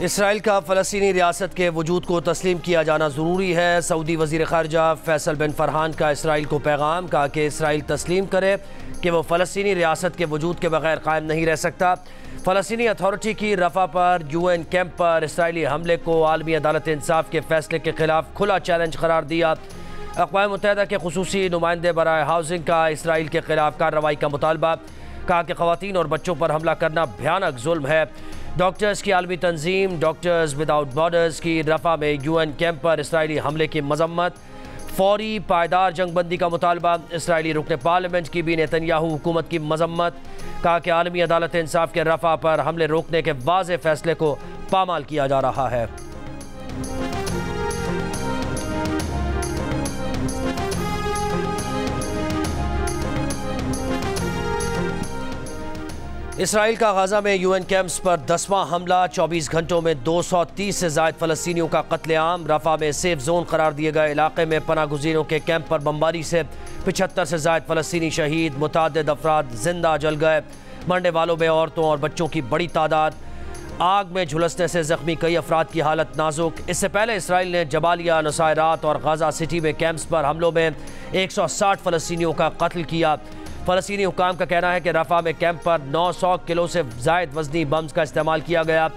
Israel का फ़लस्तीनी रियासत के वजूद को तस्लीम किया जाना ज़रूरी है। सऊदी वज़ीर ख़ारजा फैसल बिन फरहान का इसराइल को पैगाम, कहा कि इसराइल तस्लीम करे कि वो फ़लस्तीनी रियासत के वजूद के बगैर कायम नहीं रह सकता। फ़लस्तीनी अथॉरिटी की रफ़ा पर UN कैंप पर इसराइली हमले को आलमी अदालत इंसाफ के फैसले के ख़िलाफ़ खुला चैलेंज करार दिया। अक़वाम मुत्तहिदा के खुसूसी नुमाइंदे बराए हाउसिंग का इसराइल के ख़िलाफ़ कार्रवाई का मुतालबा, कहा कि ख़वातीन और बच्चों पर हमला करना भयानक जुल्म है। डॉक्टर्स की आलमी तंजीम डॉक्टर्स विदाउट बॉर्डर्स की रफ़ा में UN कैंप पर इसराइली हमले की मजम्मत, फौरी पायदार जंगबंदी का मुतालबा। इसराइली रुकन पार्लियामेंट की भी नेतन्याहू हुकूमत की मजम्मत, कहा कि आलमी अदालत इंसाफ के रफ़ा पर हमले रोकने के वाज़े फैसले को पामाल किया जा रहा है। इसराइल का गाज़ा में UN कैंप्स पर 10वां हमला, 24 घंटों में 230 से ज़ायद फ़लस्तीनियों का कत्लेआम। रफ़ा में सेफ जोन करार दिए गए इलाके में पनाह गुज़ीरों के कैंप पर बमबारी से 75 से ज़ायद फ़लस्तीनी शहीद, मुतअद्दिद अफराद जिंदा जल गए। मरने वालों में औरतों और बच्चों की बड़ी तादाद। आग में झुलसने से ज़ख्मी कई अफराद की हालत नाजुक। इससे पहले इसराइल ने जबालिया, नुसायरात और गाज़ा सिटी में कैंप्स पर हमलों में 160 फ़लस्तीनियों का कत्ल किया। फ़लस्तीनी हुकाम का कहना है कि रफ़ा में कैंप पर 900 किलो से ज़ायद वज़नी बम्स का इस्तेमाल किया गया।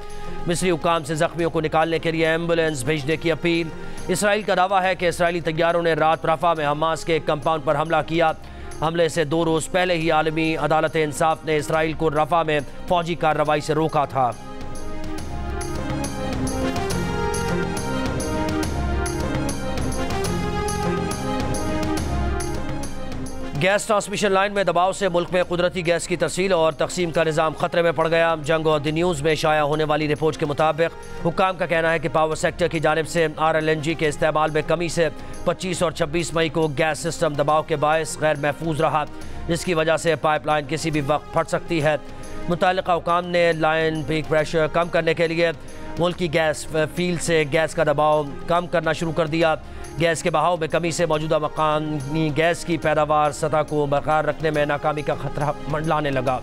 मिस्री हुकाम से ज़ख्मियों को निकालने के लिए एम्बुलेंस भेजने की अपील। इसराइल का दावा है कि इसराइली तैयारों ने रात रफ़ा में हमास के एक कंपाउंड पर हमला किया। हमले से 2 रोज़ पहले ही आलमी अदालत इंसाफ ने इसराइल को रफ़ा में फ़ौजी कार्रवाई से रोका था। गैस ट्रांसमिशन लाइन में दबाव से मुल्क में कुदरती गैस की तरसील और तकसीम का निज़ाम खतरे में पड़ गया। जंग और द न्यूज़ में शाया होने वाली रिपोर्ट के मुताबिक हुक्काम का कहना है कि पावर सेक्टर की जानिब से RLNG के इस्तेमाल में कमी से 25 और 26 मई को गैस सिस्टम दबाव के बायस गैर महफूज रहा, जिसकी वजह से पाइपलाइन किसी भी वक्त फट सकती है। मुतल्लिका हुक्काम ने लाइन पीक प्रेशर कम करने के लिए मुल्क की गैस फील्ड से गैस का दबाव कम करना शुरू कर दिया। गैस के बहाव में कमी से मौजूदा मकानी गैस की पैदावार सतह को बरकरार रखने में नाकामी का खतरा मंडलाने लगा।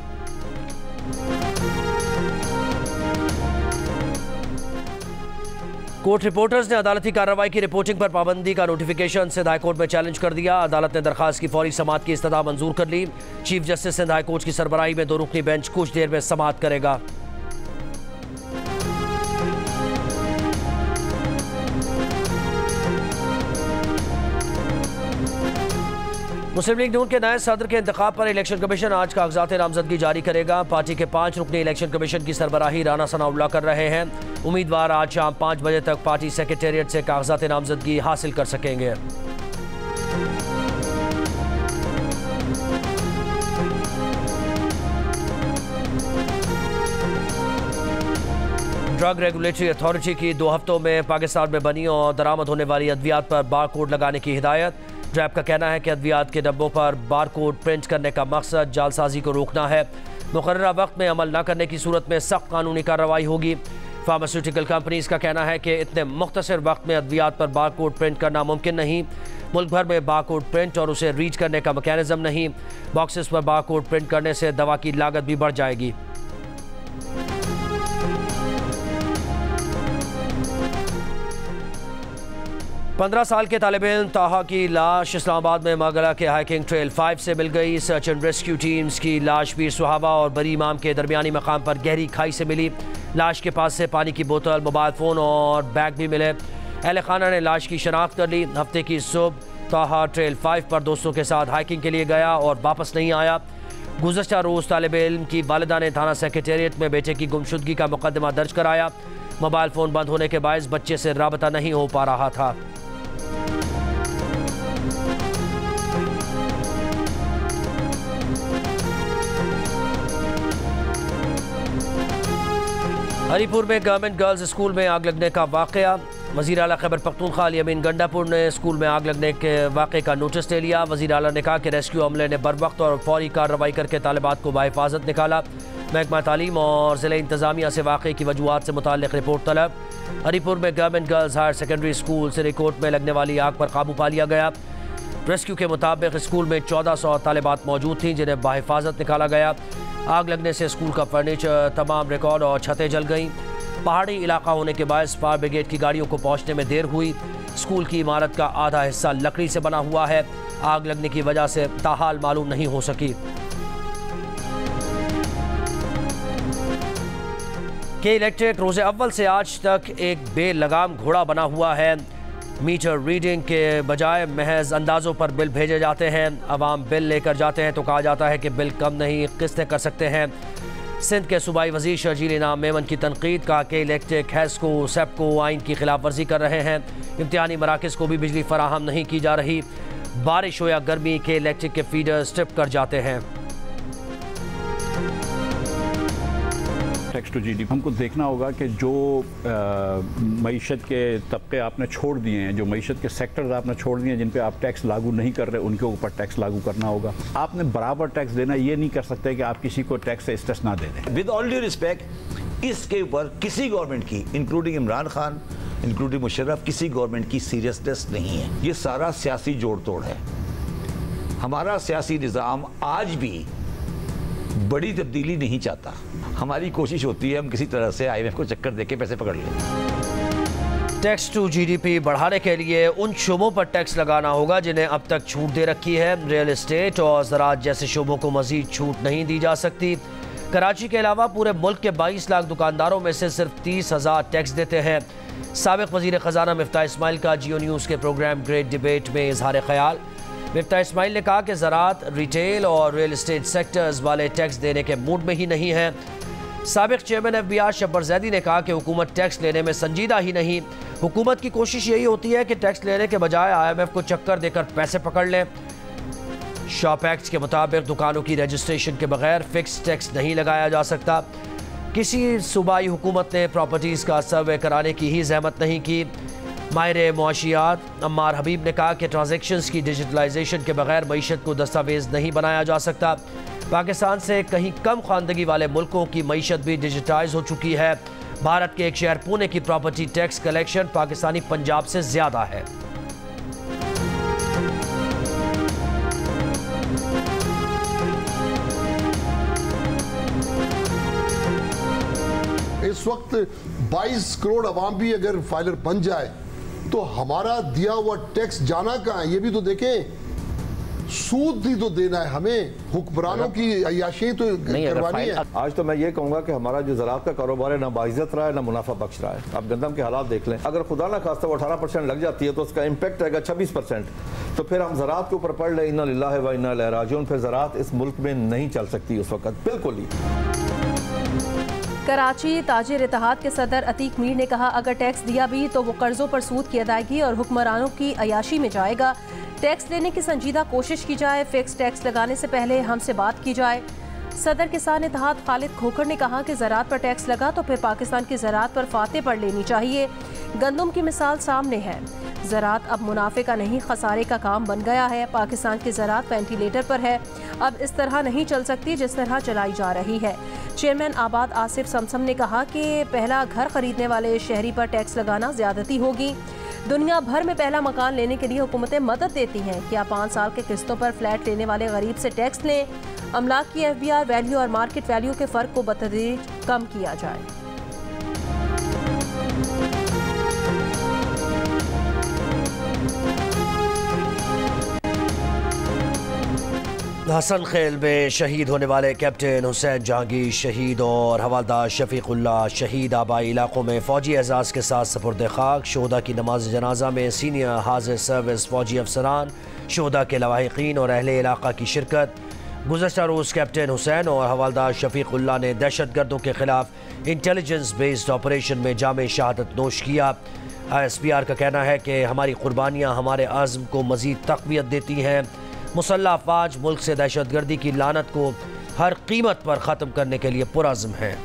कोर्ट रिपोर्टर्स ने अदालती कार्रवाई की रिपोर्टिंग पर पाबंदी का नोटिफिकेशन सिंध हाई कोर्ट में चैलेंज कर दिया। अदालत ने दरखास्त की फौरी समाअत की इस्तदा मंजूर कर ली। Chief justice Sindh high court की सरबराही में 2 रुकनी बेंच कुछ देर में समाअत करेगा। मुस्लिम लीग नून के नए सदर के इंतखाब पर इलेक्शन कमीशन आज कागजात नामजदगी जारी करेगा। पार्टी के 5 रुकनी इलेक्शन कमीशन की सरबराही राना सनाउल्लाह कर रहे हैं। उम्मीदवार आज शाम 5 बजे तक पार्टी सेक्रेटेरिएट से कागजात नामजदगी हासिल कर सकेंगे। ड्रग रेगुलेटरी अथॉरिटी की 2 हफ्तों में पाकिस्तान में बनी और दरामद होने वाली अद्वियात पर बार कोड लगाने की हिदायत। ड्रैब का कहना है कि अद्वियात के डब्बों पर बार कोड प्रिंट करने का मकसद जालसाजी को रोकना है। मुकर्ररा वक्त में अमल न करने की सूरत में सख्त कानूनी कार्रवाई होगी। फार्मास्यूटिकल कंपनीज का कहना है कि इतने मुख्तसर वक्त में अद्वियात पर बार कोड प्रिंट करना मुमकिन नहीं। मुल्क भर में बार कोड प्रिंट और उसे रीच करने का मैकेनिज्म नहीं। बॉक्सेस पर बार कोड प्रिंट करने से दवा की लागत भी बढ़ जाएगी। पंद्रह साल के तालिब-इल्म ताहा की लाश इस्लामाबाद में मागला के हाइकिंग ट्रेल 5 से मिल गई। सर्च एंड रेस्क्यू टीम्स की लाश पीर सुहावा और बरी इमाम के दरमियानी मकाम पर गहरी खाई से मिली। लाश के पास से पानी की बोतल, मोबाइल फ़ोन और बैग भी मिले। अहले खाना ने लाश की शनाख्त कर ली। हफ्ते की सुबह ताहा ट्रेल 5 पर दोस्तों के साथ हाइकिंग के लिए गया और वापस नहीं आया। गुज़श्ता रोज़ तालिब-इल्म की वालिदा ने थाना सेक्रेटेरिएट में बेटे की गुमशुदगी का मुकदमा दर्ज कराया। मोबाइल फ़ोन बंद होने के बायस बच्चे से राबता नहीं हो पा रहा था। हरीपुर में गवर्नमेंट गर्ल्स स्कूल में आग लगने का वाक़या। वज़ीर आला खैबर पख्तूनख्वा अमीन गंडापुर ने स्कूल में आग लगने के वाक़े का नोटिस ले लिया। वज़ीर आला ने कहा कि रेस्क्यू अमले ने बर वक्त और फौरी कार्रवाई करके तालिबात को बाहिफाजत निकाला। महकमा तालीम और ज़िला इंतज़ामिया से वाक़े की वजूहात से मुताल्लिक़ रिपोर्ट तलब। हरीपुर में government girls higher secondary school Sirikot में लगने वाली आग पर काबू पा लिया गया। रेस्क्यू के मुताबिक स्कूल में 1400 तालिबात मौजूद थीं जिन्हें बाहिफाजत निकाला गया। आग लगने से स्कूल का फर्नीचर, तमाम रिकॉर्ड और छतें जल गईं। पहाड़ी इलाका होने के बायस फायर ब्रिगेड की गाड़ियों को पहुंचने में देर हुई। स्कूल की इमारत का आधा हिस्सा लकड़ी से बना हुआ है। आग लगने की वजह से ताहाल मालूम नहीं हो सकी। के इलेक्ट्रिक रोज़े अव्वल से आज तक एक बेलगाम घोड़ा बना हुआ है। मीटर रीडिंग के बजाय महज अंदाज़ों पर बिल भेजे जाते हैं। अवाम बिल लेकर जाते हैं तो कहा जाता है कि बिल कम नहीं किस्तें कर सकते हैं। सिंध के सूबाई वज़ीर शर्जील इनाम मेमन की तनकीद का कि इलेक्ट्रिक हैस्को सेप्को आइन की खिलाफ वर्जी कर रहे हैं। इम्तिहानी मराकज़ को भी बिजली फराहम नहीं की जा रही। बारिश हो या गर्मी के इलेक्ट्रिक के फीडर स्ट्रिप कर जाते हैं। टैक्स टू जीडीपी हमको देखना होगा कि जो मईशत के तबके आपने छोड़ दिए हैं, जो मईशत के सेक्टर्स आपने छोड़ दिए हैं जिन पे आप टैक्स लागू नहीं कर रहे, उनके ऊपर टैक्स लागू करना होगा। आपने बराबर टैक्स देना, ये नहीं कर सकते कि आप किसी को टैक्स से इस्तेस्ना दे दें। विद ऑल ड्यू रिस्पेक्ट, इसके ऊपर किसी गवर्नमेंट की, इंक्लूडिंग इमरान खान, इंक्लूडिंग मुशर्रफ, किसी गवर्नमेंट की सीरियसनेस नहीं है। ये सारा सियासी जोड़ तोड़ है। हमारा सियासी निज़ाम आज भी बड़ी तब्दीली नहीं चाहता। हमारी कोशिश होती है हम किसी तरह से IMF को चक्कर देके पैसे पकड़ लें। टैक्स टू जीडीपी बढ़ाने के लिए उन शोबों पर टैक्स लगाना होगा जिन्हें अब तक छूट दे रखी है। रियल एस्टेट और ज़राअत जैसे शोबों को मजीद छूट नहीं दी जा सकती। कराची के अलावा पूरे मुल्क के 22 लाख दुकानदारों में से सिर्फ 30,000 टैक्स देते हैं। साबिक़ वज़ीर ख़जाना मिफ्ताह इस्माइल का जियो न्यूज़ के प्रोग्राम ग्रेट डिबेट में इजहार ख्याल। मिफ्ताह इस्माइल ने कहा कि ज़राअत, रिटेल और रियल एस्टेट सेक्टर्स वाले टैक्स देने के मूड में ही नहीं है। साबिक़ चेयरमैन FBI शब्बर जैदी ने कहा कि हुकूमत टैक्स लेने में संजीदा ही नहीं। हुकूमत की कोशिश यही होती है कि टैक्स लेने के बजाय IMF को चक्कर देकर पैसे पकड़ लें। शॉप एक्ट के मुताबिक दुकानों की रजिस्ट्रेशन के बगैर फिक्स टैक्स नहीं लगाया जा सकता। किसी सूबाई हुकूमत ने प्रॉपर्टीज़ का सर्वे कराने की ही जहमत नहीं की। माहिर मुआशियात अम्मार हबीब ने कहा कि ट्रांजैक्शंस की डिजिटलाइजेशन के बगैर मईशत को दस्तावेज़ नहीं बनाया जा सकता। पाकिस्तान से कहीं कम ख़वानदगी वाले मुल्कों की मईशत भी डिजिटाइज हो चुकी है। भारत के एक शहर पुणे की property tax collection Pakistani Punjab से ज़्यादा है। इस वक्त 22 करोड़ अवाम भी अगर फाइलर बन जाए तो हमारा दिया हुआ टैक्स जाना कहाँ है? ये भी तो देखें। सूद भी तो देना है हमें, हुक्मरानों की अय्याशी तो करवानी है। आज तो मैं ये कहूंगा कि हमारा जो ज़राअत का कारोबार है ना बाइज्जत रहा है ना मुनाफा बख्श रहा है। आप गंदम के हालात देख लें, अगर खुदा ना खास्ता वो 18% लग जाती है तो उसका इम्पैक्ट रहेगा 26%। तो फिर हम ज़राअत के ऊपर पढ़ लें इन्ना लिल्लाहि व इन्ना इलैहि राजिऊन, फिर ज़राअत इस मुल्क में नहीं चल सकती उस वक्त बिल्कुल ही। कराची ताजिर इत्तेहाद के सदर अतीक मीर ने कहा, अगर टैक्स दिया भी तो वो कर्जों पर सूद की अदायगी और हुक्मरानों की अयाशी में जाएगा। टैक्स लेने की संजीदा कोशिश की जाए, फिक्स टैक्स लगाने से पहले हमसे बात की जाए। सदर किसान इत्तेहाद खालिद खोखर ने कहा कि ज़राअत पर टैक्स लगा तो फिर पाकिस्तान की ज़राअत पर फाते पड़ लेनी चाहिए। गंदम की मिसाल सामने है। ज़राअत अब मुनाफे का नहीं खसारे का काम बन गया है। पाकिस्तान की ज़राअत वेंटिलेटर पर है। अब इस तरह नहीं चल सकती जिस तरह चलाई जा रही है। चेयरमैन आबाद आसिफ समसम ने कहा कि पहला घर खरीदने वाले शहरी पर टैक्स लगाना ज़्यादती होगी। दुनिया भर में पहला मकान लेने के लिए हुकूमतें मदद देती हैं। क्या 5 साल के किस्तों पर फ्लैट लेने वाले गरीब से टैक्स लें? अमलाक की FBR वैल्यू और मार्केट वैल्यू के फ़र्क को बतदरीज कम किया जाए। हसन खेल में शहीद होने वाले कैप्टन हुसैन जहांगीर शहीद और हवालदार शफीकुल्लाह शहीद आबाई इलाकों में फ़ौजी एजाज़ के साथ सपुर्द खाक। शोहदा की नमाज जनाजा में सीनियर हाजिर सर्विस फ़ौजी अफसरान, शोहदा के लवाहिकीन और अहले इलाका की शिरकत। गुज़श्ता रोज़ कैप्टन हुसैन और हवालदार शफीकुल्लाह ने दहशत गर्दों के खिलाफ इंटेलिजेंस बेस्ड ऑपरेशन में जामे शहादत नोश किया। ISPR का कहना है कि हमारी कुर्बानियाँ हमारे आज़म को मज़ीद तक़वियत देती हैं। मुसल्लह अफ़वाज मुल्क से दहशत गर्दी की लानत को हर कीमत पर ख़त्म करने के लिए पुरअज़्म हैं।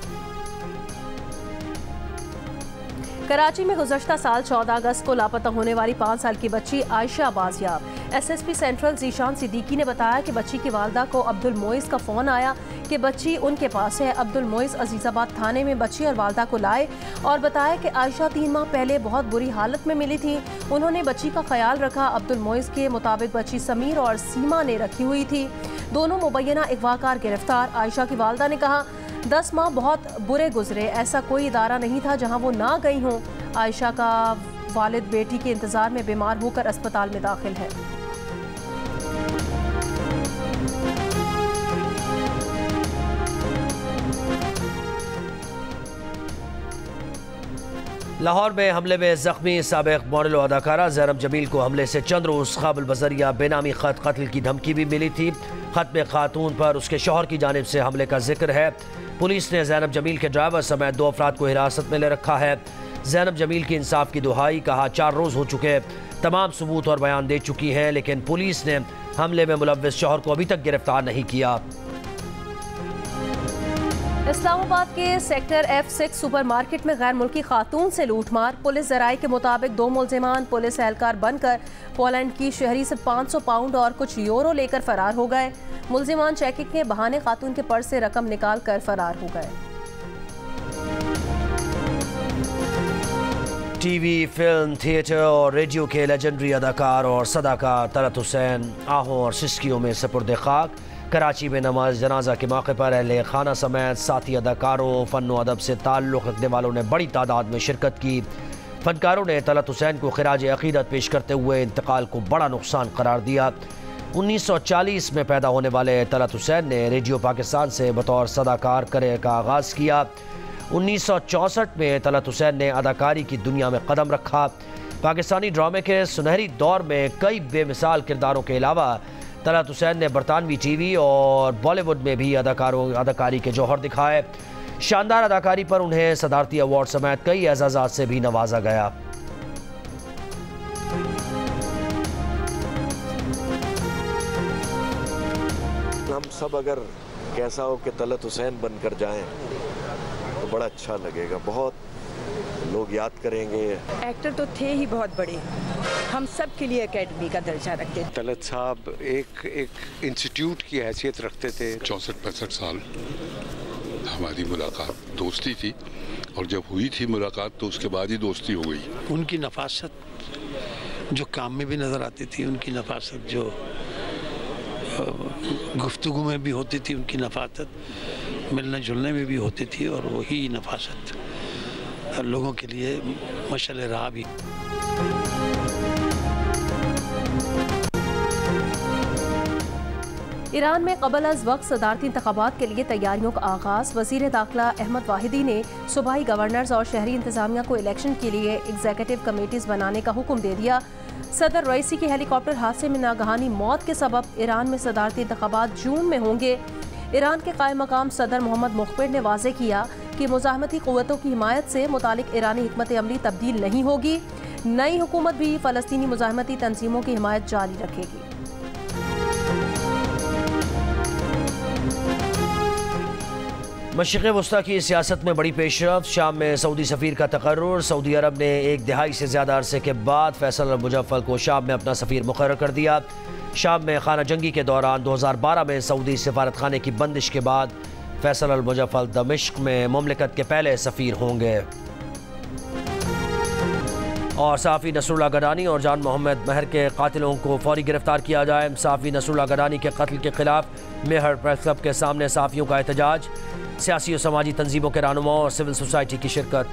कराची में गुज़श्ता साल 14 अगस्त को लापता होने वाली 5 साल की बच्ची आयशा बाजियाब। SSP सेंट्रल ज़ीशान सिद्दीकी ने बताया कि बच्ची की वालदा को अब्दुल मोइस का फ़ोन आया कि बच्ची उनके पास है। अब्दुल मोइस अजीज़ाबाद थाने में बच्ची और वालदा को लाए और बताया कि आयशा 3 माह पहले बहुत बुरी हालत में मिली थी। उन्होंने बच्ची का ख्याल रखा। अब्दुल मोइस के मुताबिक बच्ची समीर और सीमा ने रखी हुई थी। दोनों मुबैना अगवाकार गिरफ्तार। आयशा की वालदा ने कहा, 10 माह बहुत बुरे गुजरे, ऐसा कोई इदारा नहीं था जहां वो ना गई हों। आयशा का वालिद बेटी के इंतजार में बीमार होकर अस्पताल में दाखिल है। लाहौर में हमले में जख्मी साबिक मॉडल अदाकारा ज़ैनब जमील को हमले से चंद रोज़ क़ब्ल बज़रिया बेनामी ख़त कत्ल की धमकी भी मिली थी। ख़त में खातून पर उसके शौहर की जानिब से हमले का जिक्र है। पुलिस ने ज़ैनब जमील के ड्राइवर समेत 2 अफराद को हिरासत में ले रखा है। ज़ैनब जमील की इंसाफ की दुहाई, कहा 4 रोज़ हो चुके, तमाम सबूत और बयान दे चुकी हैं, लेकिन पुलिस ने हमले में मुलव्विस शौहर को अभी तक गिरफ्तार नहीं किया। इस्लामाबाद के सेक्टर F6 सुपरमार्केट में गैर मुल्की खातून से लूटमार। पुलिस ज़राए के मुताबिक 2 मुल्जिमान पुलिस एहलकार बनकर पोलैंड की शहरी से 500 पाउंड और कुछ यूरो लेकर फरार हो गए। मुल्जिमान चेकिंग के बहाने खातून के पर्स से रकम निकाल कर फरार हो गए। टीवी, फिल्म, थिएटर और रेडियो के लेजेंडरी अदाकार और सदाकार तलत हुसैन आहों और सिस्कियों में सपुर्द खाक। कराची में नमाज जनाजा के मौके पर अहले खाना समेत साथी अदाकारों, फ़न व अदब से ताल्लुक़ रखने वालों ने बड़ी तादाद में शिरकत की। फ़नकारों ने तलत हुसैन को खिराज अक़ीदत पेश करते हुए इंतकाल को बड़ा नुकसान करार दिया। 1940 में पैदा होने वाले तलत हुसैन ने रेडियो पाकिस्तान से बतौर सदाकार करियर का आगाज़ किया। 1964 में तलत हुसैन ने अदाकारी की दुनिया में कदम रखा। पाकिस्तानी ड्रामे के सुनहरी दौर में कई बेमिसाल किरदारों के अलावा तलत हुसैन ने बरतानवी टीवी और बॉलीवुड में भी अदाकारी के जौहर दिखाए। शानदार अदाकारी पर उन्हें सदारती अवार्ड समेत कई एजाज़ात से भी नवाजा गया। हम सब अगर कैसा हो कि तलत हुसैन बनकर जाएं तो बड़ा अच्छा लगेगा, बहुत लोग याद करेंगे। एक्टर तो थे ही बहुत बड़े, हम सब के लिए एकेडमी का दर्जा रखते थे। तलत साहब एक इंस्टीट्यूट की हैसियत रखते थे। 64-65 साल हमारी मुलाकात, दोस्ती थी, और जब हुई थी मुलाकात तो उसके बाद ही दोस्ती हो गई। उनकी नफासत जो काम में भी नज़र आती थी, उनकी नफासत जो गुफ्तगू में भी होती थी, उनकी नफासत मिलने जुलने में भी होती थी, और वही नफासत लोगों के लिए मशाल राह भी। ईरान में क़बल अज़ वक्त सदारती इंतख़ाबात के लिए तैयारियों का आगाज़। वज़ीर दाखिला अहमद वाहिदी ने सूबाई गवर्नर्स और शहरी इंतज़ामिया को इलेक्शन के लिए एग्जीक्यूटिव कमेटीज़ बनाने का हुक्म दे दिया। सदर रईसी की हेलीकॉप्टर हादसे में नागहानी मौत के सबब ईरान में सदारती इंतख़ाबात जून में होंगे। ईरान के कायम मकाम सदर मोहम्मद मुख़बिर ने वाज़े किया कि मुज़ाहमती क़ुव्वतों की हिमायत से मुतालिक ईरानी हिकमत अमली तब्दील नहीं होगी। नई हुकूमत भी फ़लस्तीनी मुज़ाहमती तंजीमों की हिमायत जारी रखेगी। मशरिक़ वस्ता की सियासत में बड़ी पेशरफ्त। शाम में सऊदी सफ़ीर का तकर्रुर। सऊदी अरब ने 1 दहाई से ज़्यादा अरसे के बाद फैसल अल मुजफ्फल को शाम में अपना सफ़ीर मुक़र्रर कर दिया। शाम में खाना जंगी के दौरान 2012 में सऊदी सफारत खाने की बंदिश के बाद फैसल अल मुजफ्फल दमिश्क में मुमलिकत के पहले सफ़ीर होंगे। और सहाफ़ी नसरुल्लाह गडानी और जान मोहम्मद महर के कातिलों को फौरी गिरफ्तार किया जाए। सहाफ़ी नसरुल्लाह गडानी के कत्ल के खिलाफ मेहर प्रेस क्लब के सामने सहाफ़ियों का एहतजाज। सियासी और समाजी तंजीमों के रहनुमाओं और सिविल सोसाइटी की शिरकत।